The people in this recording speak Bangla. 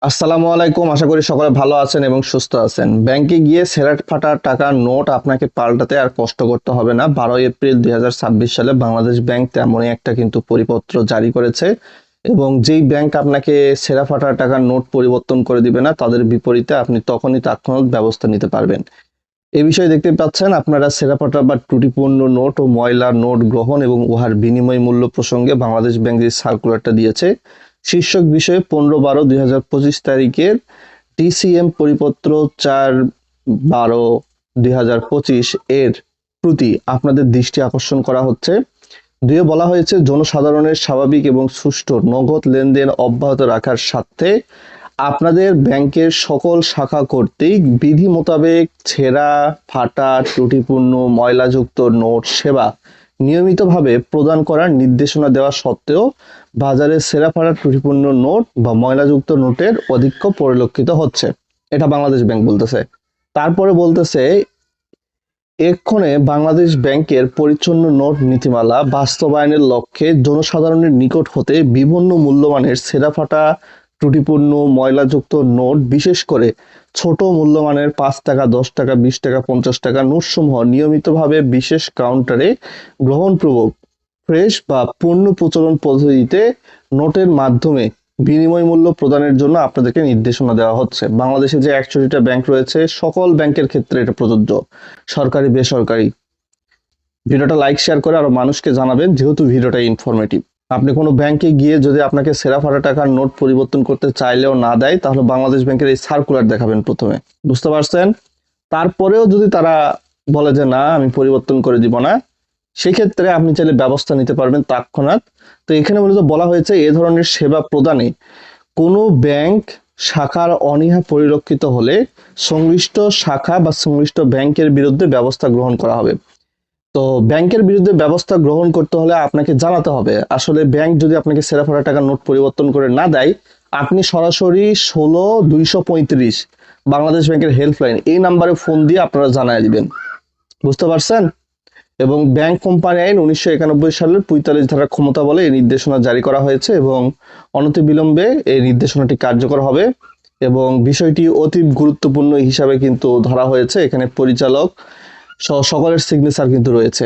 আসসালামু আলাইকুম। আশা করি সকলে ভালো আছেন এবং সুস্থ আছেন। ব্যাংকে গিয়ে ছেঁড়া ফাটা টাকার নোট আপনাকে পাল্টাতে আর কষ্ট করতে হবে না। 12 এপ্রিল 2026 সালে বাংলাদেশ ব্যাংক তেমনই একটা কিন্তু পরিপত্র জারি করেছে এবং যেই ব্যাংক আপনাকে ছেঁড়া ফাটা টাকার নোট পরিবর্তন করে দিবে না, তাদের বিপরীতে আপনি তখনই তাৎক্ষণিক ব্যবস্থা নিতে পারবেন। এই বিষয়ে দেখতে পাচ্ছেন আপনারা ছেঁড়া ফাটা বা ত্রুটিপূর্ণ নোট ও ময়লা নোট গ্রহণ এবং উহার বিনিময় মূল্য প্রসঙ্গে বাংলাদেশ ব্যাংক যে সার্কুলারটা দিয়েছে, শীর্ষক বিষয়ে 15/12/2025 তারিখের ডিসিএম পরিপত্র 4/12/2025 এর প্রতি আপনাদের দৃষ্টি আকর্ষণ করা হচ্ছে। দুয়ে বলা হয়েছে, জনসাধারণের স্বাভাবিক এবং সুষ্ঠু নগদ লেনদেন অব্যাহত রাখার স্বার্থে আপনাদের ব্যাংকের সকল শাখা কর্তৃক বিধি মোতাবেক ছেঁড়া ফাটা ত্রুটিপূর্ণ ময়লাযুক্ত নোট সেবা নিয়মিতভাবে প্রদান করার নির্দেশনা দেওয়া সত্ত্বেও বাজারে ছেঁড়া ফাটা ত্রুটিপূর্ণ নোট বা ময়লাযুক্ত নোটের অধিক্য পরিলক্ষিত হচ্ছে। এটা বাংলাদেশ ব্যাংক বলতেছে। তারপরে বলতেছে, এক্ষণে বাংলাদেশ ব্যাংকের পরিচ্ছন্ন নোট নীতিমালা বাস্তবায়নের লক্ষ্যে জনসাধারণের নিকট হতে বিভিন্ন মূল্যমানের ছেঁড়া ফাটা ত্রুটিপূর্ণ ময়লাযুক্ত নোট, বিশেষ করে ছোট মূল্যমানের 5 টাকা, 10 টাকা, 20 টাকা, 50 টাকা নোটসমূহ নিয়মিতভাবে বিশেষ কাউন্টারে গ্রহণপূর্বক ফ্রেশ বা পণ্য প্রচলন পদ্ধতিতে নোটের মাধ্যমে বিনিময় মূল্য প্রদানের জন্য আপনাদেরকে নির্দেশনা দেওয়া হচ্ছে। বাংলাদেশে যে 61টা ব্যাংক রয়েছে, সকল ব্যাংকের ক্ষেত্রে এটা প্রযোজ্য, সরকারি বেসরকারি। ভিডিওটা লাইক শেয়ার করে আরো মানুষকে জানাবেন, যেহেতু ভিডিওটা ইনফরমেটিভ। আপনি কোনো ব্যাংকে গিয়ে যদি আপনাকে ছেঁড়া ফাটা টাকার নোট পরিবর্তন করতে চাইলেও না দেয়, তাহলে বাংলাদেশ ব্যাংকের এই সার্কুলার দেখাবেন প্রথমে। বুঝতে পারছেন? তারপরেও যদি তারা বলে যে না, আমি পরিবর্তন করে দিব না, সেক্ষেত্রে আপনি চাইলে ব্যবস্থা নিতে পারবেন তৎক্ষণাৎ। তো এখানে মূলত বলা হয়েছে, এ ধরনের সেবা প্রদানে কোনো ব্যাংক শাখার অনীহা পরিলক্ষিত হলে সংশ্লিষ্ট শাখা বা সংশ্লিষ্ট ব্যাংকের বিরুদ্ধে ব্যবস্থা গ্রহণ করা হবে। তো ব্যাংকের বিরুদ্ধে ব্যবস্থা গ্রহণ করতে হলে আপনাকে জানাতে হবে, আসলে ব্যাংক যদি আপনাকে ছেঁড়া ফাটা টাকার নোট পরিবর্তন করে না দেয়, আপনি সরাসরি 16-235 বাংলাদেশ ব্যাংকের হেল্পলাইন, এই নাম্বারে ফোন দিয়ে আপনারা জানায় দিবেন। বুঝতে পারছেন? এবং ব্যাংক কোম্পানি আইন 1991 সালের 45 ধারার ক্ষমতা বলে এই নির্দেশনা জারি করা হয়েছে এবং অনতিবিলম্বে এই নির্দেশনাটি কার্যকর হবে। এবং বিষয়টি অতি গুরুত্বপূর্ণ হিসাবে কিন্তু ধরা হয়েছে। এখানে পরিচালক সহ সকলের সিগনেচার কিন্তু রয়েছে।